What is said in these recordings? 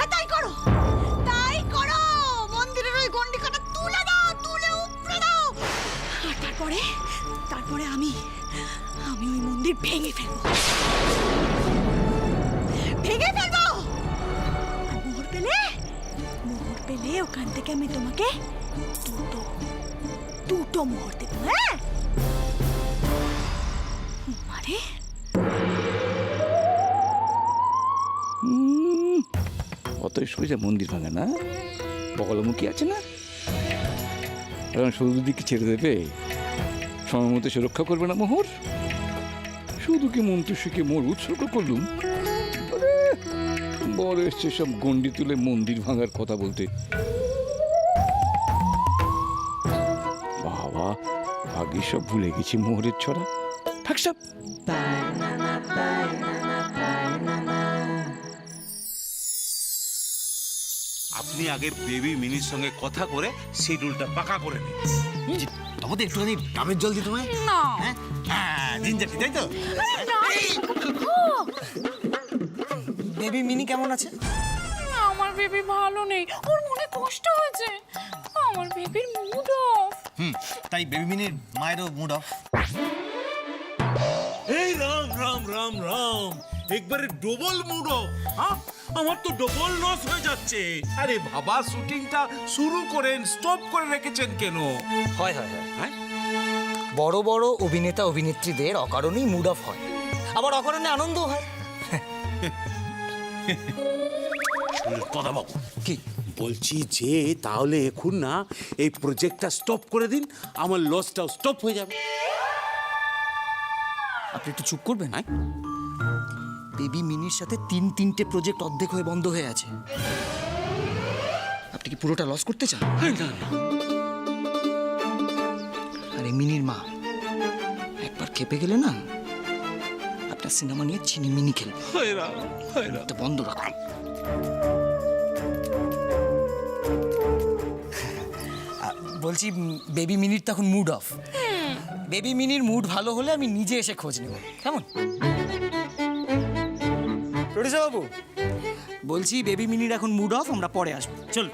হ্যাঁ তাই করো, তাই করো। মন্দিরের ওই গন্ডি কাটা তুলে দাও, তুলে উপড়ে দাও। আর তারপরে আমি ওই মন্দির ভেঙে ফেলবো। আর মোহর পেলে ওখান থেকে আমি তোমাকে দুটো মোহর দেবো। হ্যাঁ মানে অতই সোজা মন্দির ভাঙা না, বগলমুখী আছে না, এখন শুধু দিকে ছেড়ে দেবে, সময় মতো সুরক্ষা করবে না মোহর। শুধু কি মন্ত্রীকে মোর উৎসর্গ করলুম, বড় এসছে সব গন্ডি তুলে মন্দির ভাঙার কথা বলতে। বাবা আগে সব ভুলে গেছি মোহরের ছড়া। থাক সব। আপনি আগে বেবি মিনির সঙ্গে কথা করে শিডিউলটা পাকা করে নিন। তবে একটুখানি ডাবের জল দিই তোমায়। না হ্যাঁ জিঞ্জার তাই তো। বেবি মিনি কেমন আছে? আমার বেবি ভালো নেই, ওর মনে কষ্ট হয়েছে। আমার বেবির মুড অফ। তাই বেবি মিনির মায়েরও মুড অফ। এই রাম রাম রাম রাম, একবারে ডবল মুড অফ। হ্যাঁ, আমার তো ডবল লস হয়ে যাচ্ছে। আরে বাবা, শুটিংটা শুরু করেন, স্টপ করে রেখেছেন কেন? হয় হ্যাঁ? বড় বড় অভিনেতা অভিনেত্রীদের অকারণেই মুড অফ হয়, আবার অকারণে আনন্দ হয়। কথা বাবু কি বলছি যে তাহলে এখন না এই প্রজেক্টটা স্টপ করে দিন, আমার লসটাও স্টপ হয়ে যাবে। আপনি একটু চুপ করবেন? বেবি মিনির সাথে তিনটে প্রজেক্ট অর্ধেক হয়ে বন্ধ হয়ে আছে। আপনি কি পুরোটা লস করতে চান? আরে মিনির মা একবার খেপে গেলে না, আপনার সিনেমা নিয়ে চিনি মিনি খেলবে। এটা বন্ধ রাখুন। বলছি বেবি মিনির তখন মুড অফ। বেবি মিনির মুড ভালো হলে আমি নিজে এসে খোঁজ নেব, কেমন? প্রডিউসার বাবু বলছি বেবি মিনির এখন মুড অফ, আমরা পরে আসবো। চল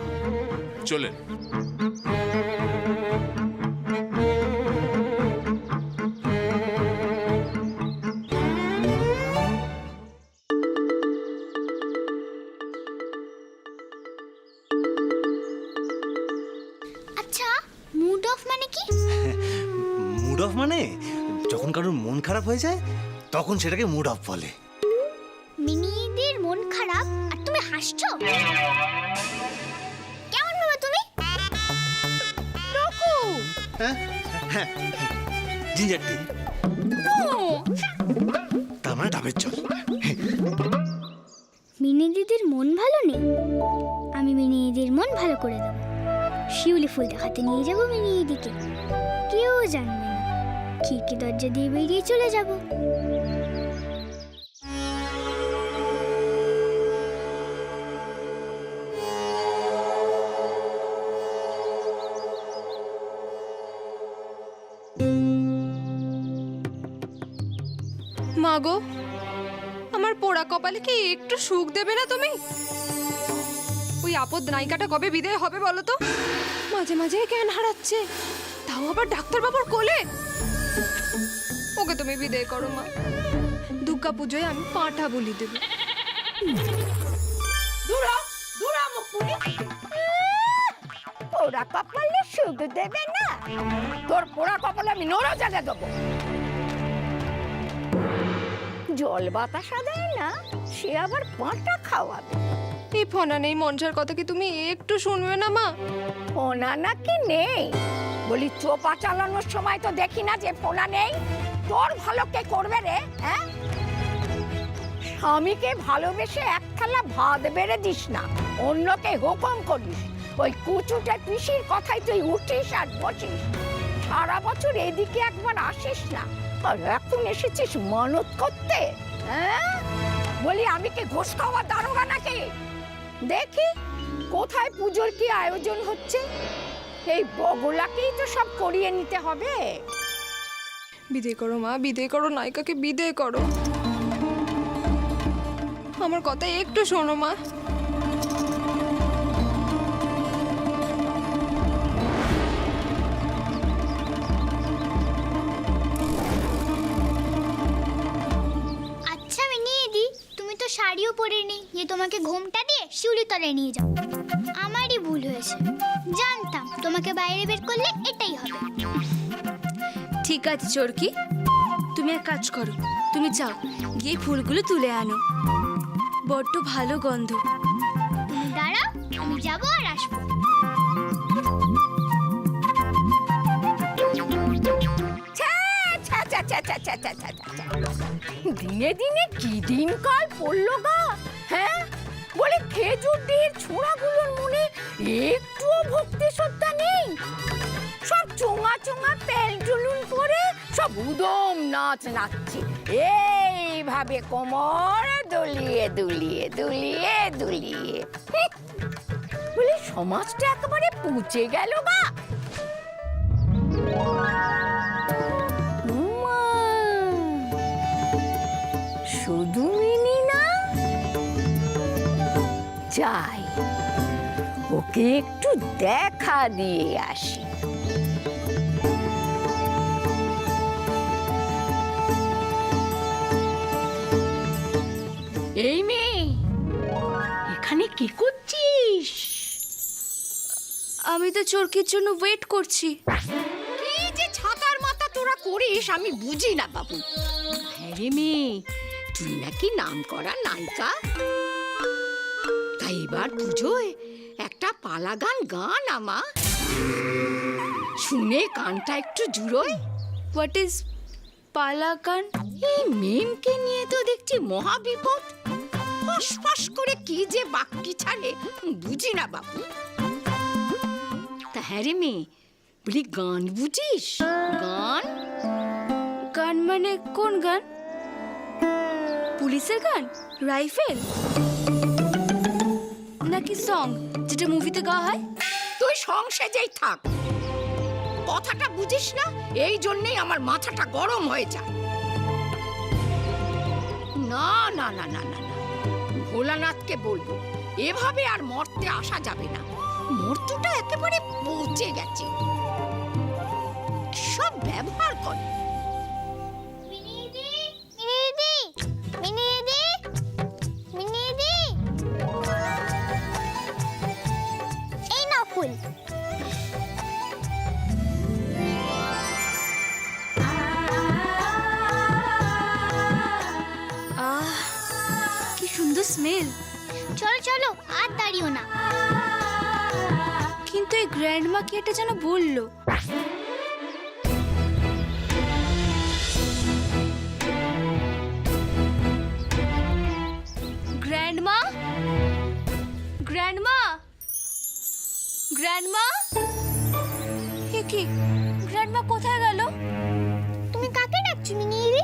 চলেন। আচ্ছা মুড অফ মানে কি? মুড অফ মানে যখন কারোর মন খারাপ হয়ে যায় তখন সেটাকে মুড অফ বলে। মিনিদের মন খারাপ আর তুমি হাসছো? কেমন বাবা তুমি? জিঞ্জার টি, তার মানে ডাবের জল। মিনি দিদির মন ভালো নেই, আমি মিনি দিদির মন ভালো করে দেবো। শিউলি ফুল দেখাতে নিয়ে যাবো মিনি দিদিকে, কেউ জানবে না, খিড়কি দরজা দিয়ে বেরিয়ে চলে যাবো। মাগো, আমার পোড়া কপালে কি একটু সুখ দেবে না তুমি? ওই আপদ নায়িকাটা কবে বিদায় হবে বলো তো? মাঝে মাঝে জ্ঞান হারাচ্ছে, তাও আবার ডাক্তার বাবুর কোলে। ওকে তুমি বিদায় করো মা, দুর্গা পুজোয় আমি পাঁঠা বলি দেব। পোড়া কপালে সুখ দেবে না, তোর পোড়া কপালে আমি নোরা জায়গা দেবো। জল বাতাসা দেয় না, সে আবার পাঁটা খাওয়াবে। এই ফোনা নেই মনসার কথা কি তুমি একটু শুনবে না মা? ফোনা নাকি নেই? বলি চোপা চালানোর সময় তো দেখি না যে ফোনা নেই। তোর ভালো কে করবে রে? হ্যাঁ, স্বামীকে ভালোবেসে এক থালা ভাত বেড়ে দিস না, অন্যকে হুকুম করিস। ওই কুচুটে পিসির কথাই তুই উঠিস আর বসিস। সারা বছর এদিকে একবার আসিস না, আর এখন এসেছিস মানত করতে। হ্যাঁ, বলি আমি কি ঘুষ খাওয়া দারোগা নাকি? দেখি কোথায় পুজোর কি আয়োজন হচ্ছে, এই বগলাকেই তো সব করিয়ে নিতে হবে। বিদায় করো মা, বিদায় করো নায়িকাকে, বিদায় করো। আমার কথা একটু শোনো মা। করিনি যে তোমাকে ঘোমটা দিয়ে শিউলির তলায় নিয়ে যাও। আমারই ভুল হয়েছে, জানতাম তোমাকে বাইরে বের করলে এটাই হবে। ঠিক আছে চোরকি, তুমি এক কাজ করো, তুমি যাও গিয়ে ফুলগুলো তুলে আনো, বড্ড ভালো গন্ধ। তুমি দাঁড়াও, আমি যাবো আর আসবো। দিনে দিনে কি দিনকাল পড়লো গা। হ্যাঁ, বলে খেজুর ডির ছোড়াগুলোর মনে একটুও ভক্তি শ্রদ্ধা নেই। সব চোঙা চোঙা পেল টুলুন করে সব উদম নাচ নাচছে, এইভাবে কোমর দুলিয়ে দুলিয়ে দুলিয়ে দুলিয়ে। বলে সমাজটা একেবারে পুচে গেল গা। শুধু মিনি না, যাই ওকে একটু দেখা দিয়ে আসি। এই মেয়ে, এখানে কি করছিস? আমি তো চোরকির জন্য ওয়েট করছি। কি যে ছাতার মাথা তোরা করিস আমি বুঝি না বাবু। হ্যাঁ রে মেয়ে, তুই নাকি নাম করা নায়িকা, তাই এবার পুজোয় একটা পালা গান গান আমা, শুনে কানটা একটু জুড়োয়। হোয়াট ইজ পালা গান? এই মেমকে নিয়ে তো দেখছি মহা বিপদ। ফসফস করে কি যে বাক্যি ছাড়ে বুঝি না বাবু। তা হ্যাঁ রে মেয়ে, বলি গান বুঝিস? গান? গান মানে কোন গান? পুলিশের গান, রাইফেল, নাকি সং যেটা মুভিতে গাওয়া হয়? তুই সংসেজেই থাক, কথাটা বুঝিস না, এই জন্যই আমার মাথাটা গরম হয়ে যায়। না না না না না না, ভোলানাথকে বলবো এভাবে আর মরতে আসা যাবে না। মর্তুটা একেবারে পচে গেছে, সব ব্যবহার করে। এই নাও ফুল। কি সুন্দর স্মেল। চলো চলো, আর দাঁড়িও না। কিন্তু এই গ্র্যান্ডমা কি এটা যেন বললো। গ্র্যান্ডমা, গ্র্যান্ডমা, গ্র্যান্ডমা, এ কি, গ্র্যান্ডমা কোথায় গেল? তুমি কাকে ডাকছো মিনিদি?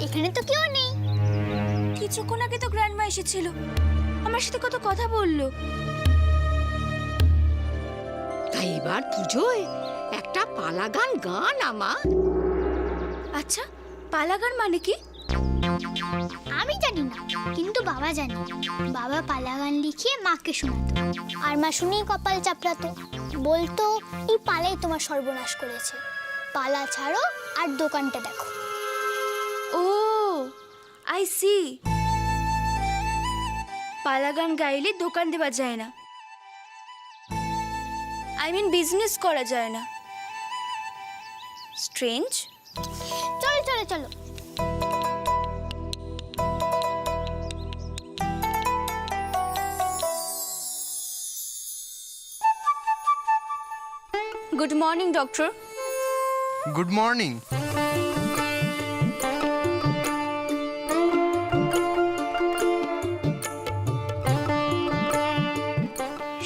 এখানে তো কেউ নেই। কিছুক্ষণ আগে তো গ্র্যান্ডমা এসেছিল, আমার সাথে কত কথা বললো। তাই এবার পুজোয় একটা পালা গান গান আমা। আচ্ছা, পালা গান মানে কি? আমি জানি না, কিন্তু বাবা জানে। বাবা পালা গান লিখিয়ে মাকে শোনাতো, আর মা শুনেই কপাল চাপড়াতো, বলতো এই পালাই তোমার সর্বনাশ করেছে, পালা ছাড়ো আর দোকানটা দেখো। ও আই সি, পালা গান গাইলে দোকান দেওয়া যায় না, আই মিন বিজনেস করা যায় না। স্ট্রেঞ্জ। চলো চলো চলো। Good morning doctor. Good morning.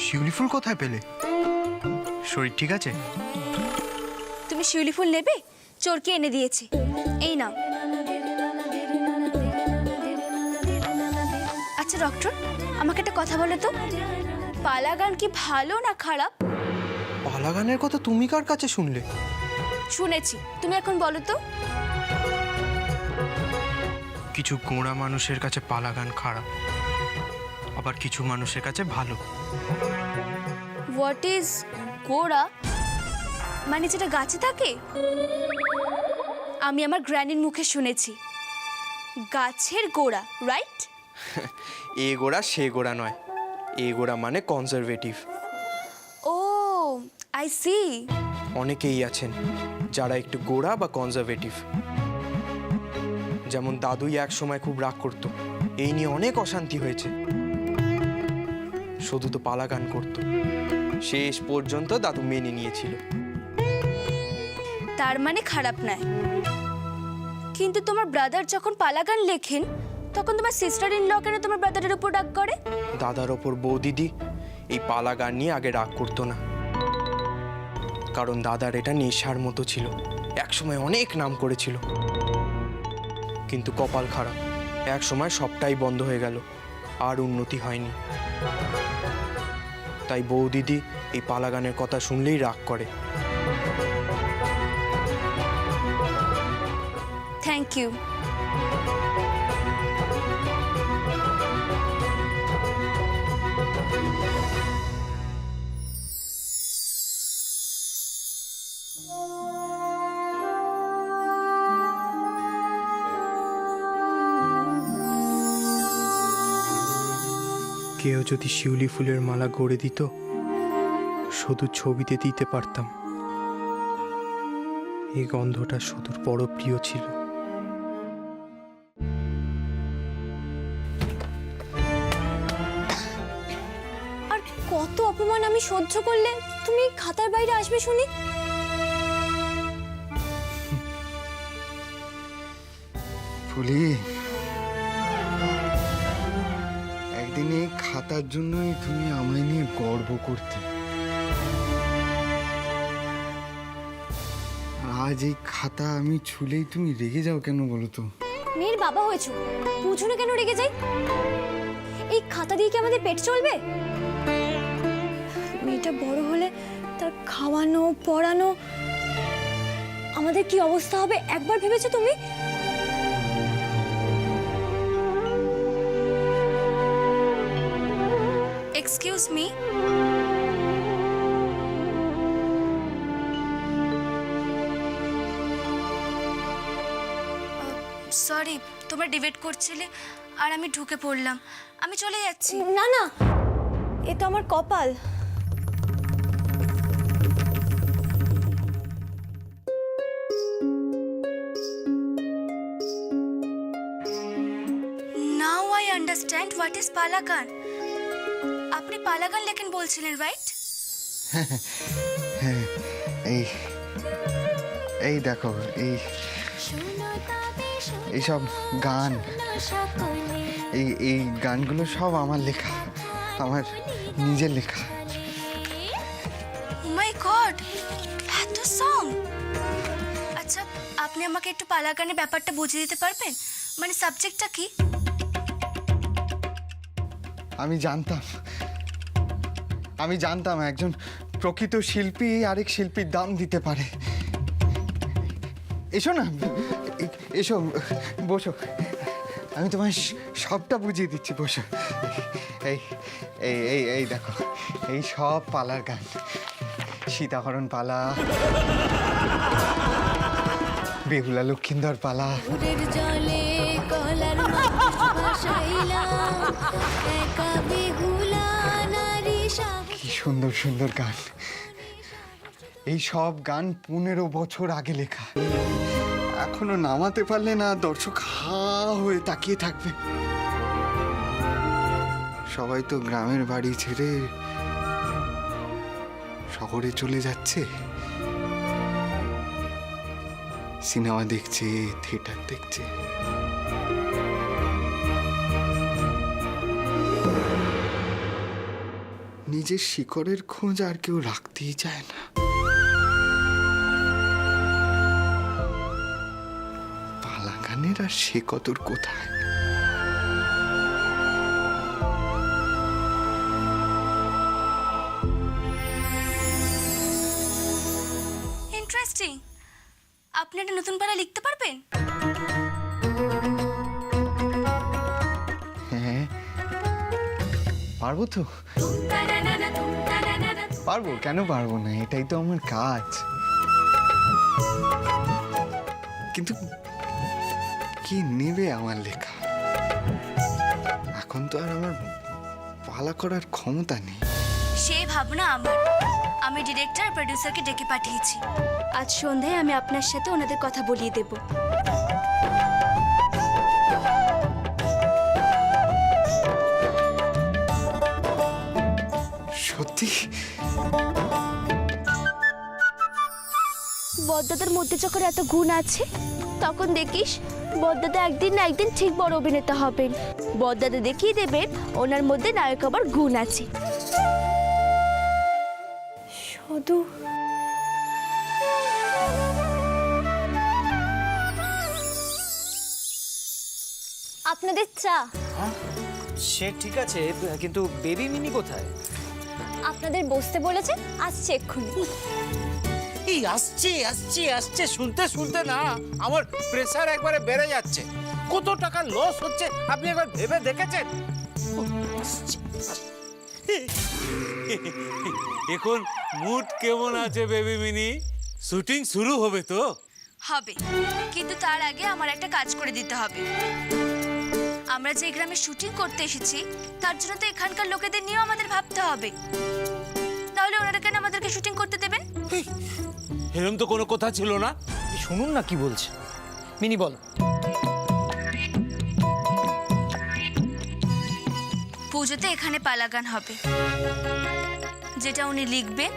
শিউলি ফুল কোথায় পেলে? শরীর ঠিক আছে? তুমি শিউলি ফুল নেবে? চোরকে এনে দিয়েছি, এই নাও। আচ্ছা ডক্টর, আমাকে একটা কথা বলো তো, পালা গান কি ভালো না খারাপ? পালা গানের কথা তুমি কার কাছে শুনলে? শুনেছি, তুমি এখন বলো তো। কিছু গোঁড়া মানুষের কাছে পালা গান খারাপ, আবার কিছু মানুষের কাছে ভালো। হোয়াট ইজ গোড়া? মানে যেটা গাছে থাকে? আমি আমার গ্র্যানির মুখে শুনেছি গাছের গোড়া, রাইট? এ গোড়া সে গোড়া নয়, এ গোড়া মানে কনজারভেটিভ। O I C. অনেকেই আছেন যারা একটু গোড়া বা কনজারভেটিভ। যেমন দাদুই এক সময় খুব রাগ করতো, এই নিয়ে অনেক অশান্তি হয়েছে। শুধু তো পালা গান করতো, শেষ পর্যন্ত দাদু মেনে নিয়েছিল। তার মানে খারাপ নয়, কিন্তু তোমার ব্রাদার যখন পালা গান লেখেন তখন তোমার সিস্টার ইন ল কেন তোমার ব্রাদারের উপর রাগ করে? দাদার ওপর বৌদিদি এই পালা গান নিয়ে আগে রাগ করতো না, কারণ দাদার এটা নেশার মতো ছিল। একসময় অনেক নাম করেছিল, কিন্তু কপাল খারাপ, এক সময় সবটাই বন্ধ হয়ে গেল, আর উন্নতি হয়নি। তাই বৌদিদি এই পালা গানের কথা শুনলেই রাগ করে। Thank you. কেউ যদি শিউলি ফুলের মালা গড়ে দিত, শুধু ছবিতে দিতে পারতাম। এই গন্ধটা শুধুর বড় প্রিয় ছিল। আর কত অপমান আমি সহ্য করলে তুমি খাতার বাইরে আসবে শুনি? ফুলি, একদিন এই খাতার জন্যই তুমি আমায় নিয়ে গর্ব করতে, আজ এই খাতা আমি ছুলেই তুমি রেগে যাও কেন বলো তো? মেয়ের বাবা হয়েছো, বুঝো না কেন রেগে যাই? এই খাতা দিয়ে কি আমাদের পেট চলবে? মেয়েটা বড় হলে তার খাওয়ানো পড়ানো আমাদের কি অবস্থা হবে একবার ভেবেছো তুমি? এক্সকিউজ মি, সরি, তোমরা ডিবেট করছিলে আর আমি ঢুকে পড়লাম। আমি চলে যাচ্ছি। না না, এ তো আমার কপাল। Now I understand what is পালা গান। আপনি পালা গান লেখেন বলছিলেন, রাইট? হ্যাঁ, এই দেখো, এইসব গান, এই গানগুলো সব আমার লেখা, আমার নিজের লেখা। মাই গড, এত সং! আচ্ছা, আপনি আমাকে একটু পালা গানের ব্যাপারটা বুঝিয়ে দিতে পারবেন? মানে সাবজেক্টটা কি? আমি জানতাম একজন প্রকৃত শিল্পী আরেক শিল্পীর দাম দিতে পারে। এসো না, এসো, বসো, আমি তোমায় সবটা বুঝিয়ে দিচ্ছি, বসো। এই দেখো, এই সব পালার গান। সীতাহরণ পালা, বেহুলা লক্ষিন্দর পালা, কি সুন্দর সুন্দর গান। এই সব গান 15 বছর আগে লেখা, এখনো নামাতে পারলে না দর্শক হা হয়ে তাকিয়ে থাকবে। সবাই তো গ্রামের বাড়ি ছেড়ে শহরে চলে যাচ্ছে, সিনেমা দেখছে, থিয়েটার দেখছে। নিজের শিকড়ের খোঁজ আর কেউ রাখতেই চায় না। পালা গানের আর সে কতর কোথায়? ইন্টারেস্টিং। আপনি একটা নতুন পালা লিখতে পারবেন? হ্যাঁ, পারবো তো, পারবো, কেন পারবো না? এটাই তো আমার কাজ। কিন্তু কি নেবে আমার লেখা? এখন তো আর আমার পালা করার ক্ষমতা নেই। সেই ভাবনা আমার। আমি ডিরেক্টর প্রডিউসারকে ডেকে পাঠিয়েছি। আজ সন্ধ্যায় আমি আপনার সাথে ওনাদের কথা বলিয়ে দেব। সত্যি? বড়দাদার মধ্যে যখন এত গুণ আছে, তখন দেখিস বড়দাদা একদিন না একদিন ঠিক বড় অভিনেতা হবেন। বড়দাদা দেখিয়ে দেবেন ওনার মধ্যে নায়ক হবার গুণ আছে। শুধু আপনাদের চা। সে ঠিক আছে, কিন্তু বেবি মিনি কোথায়? আপনাদের বসতে বলেছে, আসছে এক্ষুনি। এই আসছে আসছে আসছে শুনতে শুনতে না আমার প্রেসার একবারে বেড়ে যাচ্ছে। কত টাকা লস হচ্ছে আপনি একবার ভেবে দেখেছেন? এখন মুড কেমন আছে বেবি মিনি? শুটিং শুরু হবে তো? হবে, কিন্তু তার আগে আমার একটা কাজ করে দিতে হবে। আমরা যে গ্রামে শুটিং করতে এসেছি, তার জন্য তো এখানকার লোকেদের নিয়েও আমাদের ভাবতে হবে। তাহলে ওনারা কেন আমাদেরকে শুটিং করতে দেবেন? এরকম তো কোনো কথা ছিল না। শুনুন না কি বলছে। মিনি বল। পুজোতে এখানে পালা গান হবে, যেটা উনি লিখবেন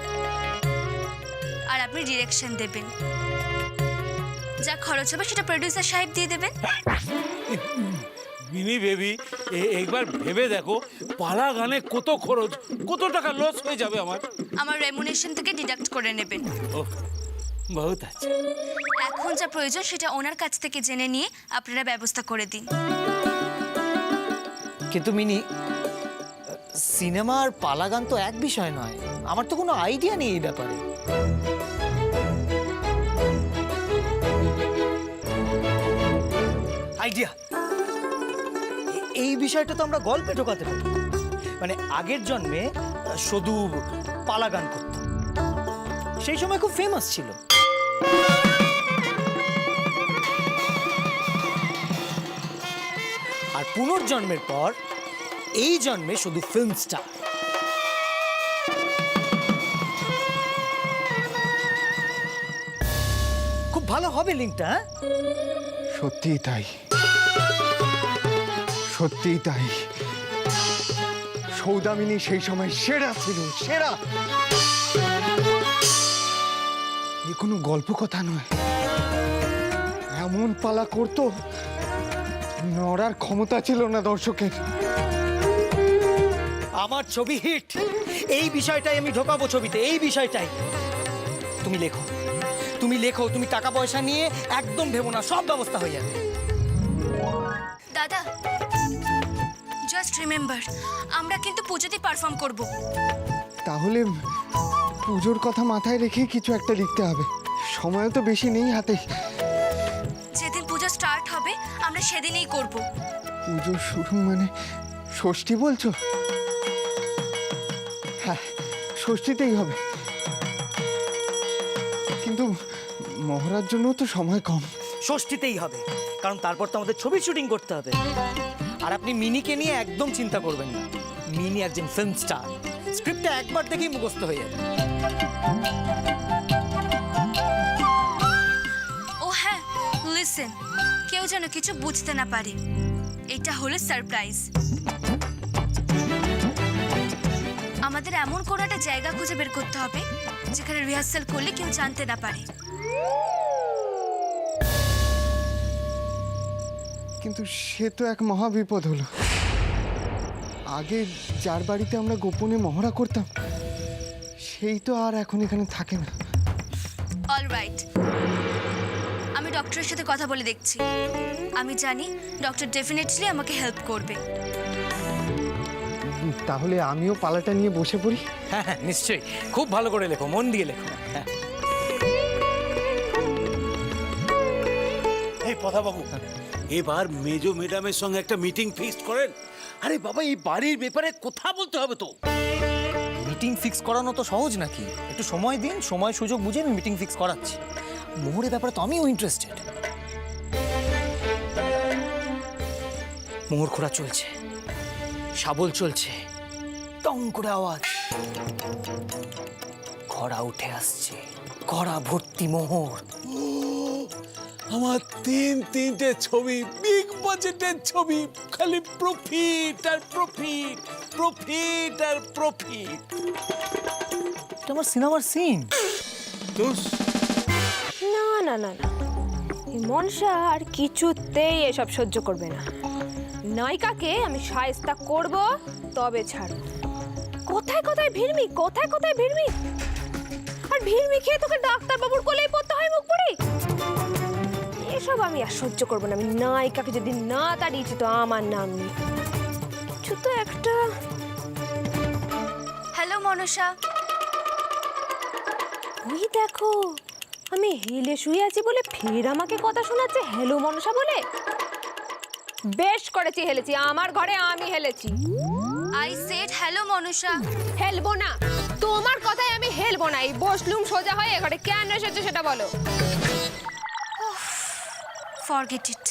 আর আপনি ডিরেকশন দেবেন। যা খরচ হবে সেটা প্রোডিউসার সাহেব দিয়ে দেবেন। মিনি বেবি, একবার ভেবে দেখো পালা গানে কত খরচ, কত টাকা লস হয়ে যাবে আমার। আমার রেমুনেশন থেকে ডিডাক্ট করে নেবেন। ও বহুত আছে। এখন যা প্রয়োজন সেটা ওনার কাছ থেকে জেনে নিয়ে আপনারা ব্যবস্থা করে দিন। কিন্তু মিনি, সিনেমা আর পালা গান তো এক বিষয় নয়। আমার তো কোনো আইডিয়া নেই এই ব্যাপারে। আইডিয়া, এই বিষয়টা তো আমরা গল্পে ঢোকাতে পারি। মানে আগের জন্মে শুধু পালা গান করত, সেই সময় খুব ফেমাস ছিল। আর পুনর্জন্মের পর এই জন্মে শুধু ফিল্ম স্টার। খুব ভালো হবে লিঙ্কটা। সত্যিই তাই, সত্যিই তাই। সৌদামিনী সেই সময় সেরা ছিল, সেরা। এ কোনো গল্প কথা নয়। এমন পালা করতো, নড়ার ক্ষমতা ছিল না দর্শকের। আমার ছবি হিট, এই বিষয়টাই আমি ঢোকাবো ছবিতে, এই বিষয়টাই। তুমি লেখো, তুমি লেখো, তুমি টাকা পয়সা নিয়ে একদম ভেবো না, সব ব্যবস্থা হয়ে যাবে। দাদা, জাস্ট রিমেম্বার, আমরা কিন্তু পুজোতে পারফর্ম করব। তাহলে পুজোর কথা মাথায় রেখে কিছু একটা লিখতে হবে। সময় তো বেশি নেই হাতে। যেদিন পুজো স্টার্ট হবে আমরা সেদিনই করব। পুজো শুরু মানে ষষ্ঠী বলছো? হ্যাঁ, ষষ্ঠীতেই হবে। কিন্তু মহড়ার জন্য তো সময় কম। ষষ্ঠীতেই হবে, কারণ তারপর তো আমাদের ছবি শুটিং করতে হবে। আর আপনি মিনিকে নিয়ে একদম চিন্তা করবেন না। মিনি একজন ফিল্ম স্টার, স্ক্রিপ্টটা একবার দেখেই মুখস্থ হয়ে যাবে। ও হ্যাঁ, লিসেন, কেউ যেন কিছু বুঝতে না পারে। এটা হলো সারপ্রাইজ। আমাদের এমন কোনো একটা জায়গা খুঁজে বের করতে হবে যেখানে রিহার্সাল করলে কেউ জানতে না পারে। কিন্তু সে তো এক মহাবিপদ হলো। আগে যার বাড়িতে আমরা গোপনে মহড়া করতাম, সেই তো আর এখন এখানে থাকে না। অলরাইট, আমি ডক্টরের সাথে কথা বলে দেখছি। আমি জানি ডক্টর ডেফিনেটলি আমাকে হেল্প করবে। তাহলে আমিও পালাটা নিয়ে বসে পড়ি। হ্যাঁ হ্যাঁ, নিশ্চয়ই। খুব ভালো করে লেখো, মন দিয়ে লেখো। হ্যাঁ। এই পথা বাবু, এবার মেজো ম্যাডামের সঙ্গে একটা মিটিং ফিক্সড করেন। আরে বাবা, এই বাড়ির ব্যাপারে কথা বলতে হবে তো। মিটিং ফিক্স করানো তো সহজ নাকি? একটু সময় দিন, সময় সুযোগ বুঝে আমি মিটিং ফিক্স করাচ্ছি। মোহরের ব্যাপারে তো আমিও ইন্টারেস্টেড। মোহর খোঁড়া চলছে, শাবল চলছে, টং করে আওয়াজ, ঘোড়া উঠে আসছে, ঘোড়া ভর্তি মোহর। আমার তিনটে ছবি, বিগ বাজেটের ছবি, খালি প্রফিট আর প্রফিট, প্রফিট আর প্রফিট। এটা আমার সিনেমার সিন। না না না না, এই মনসা আর কিছুতেই এসব সহ্য করবে না। নায়িকাকে আমি শায়েস্তা করব, তবে ছাড়ব। কোথায় কোথায় ভিড়মি, কোথায় কোথায় ভিড়মি, আর ভিড়মি খেয়ে তোকে ডাক্তারবাবুর কোলেই পড়তে হয় মুখ পুড়ি। এসব আমি আর সহ্য করবো না। আমি নায়িকাকে যদি না তাড়িয়েছি তো আমার নাম নেই। কিছু তো একটা। হ্যালো মনসা। ওই দেখো, আমি হেলে শুয়ে আছি বলে ফের আমাকে কথা শোনাচ্ছে হ্যালো মনসা বলে। বেশ করেছি, হেলেছি, আমার ঘরে আমি হেলেছি। I said hello Manasa. হেলবো না, তোমার কথাই আমি হেলবো না। এই বসলুম সোজা হয়ে ঘরে কেন এসেছো সেটা বলো। Forget it.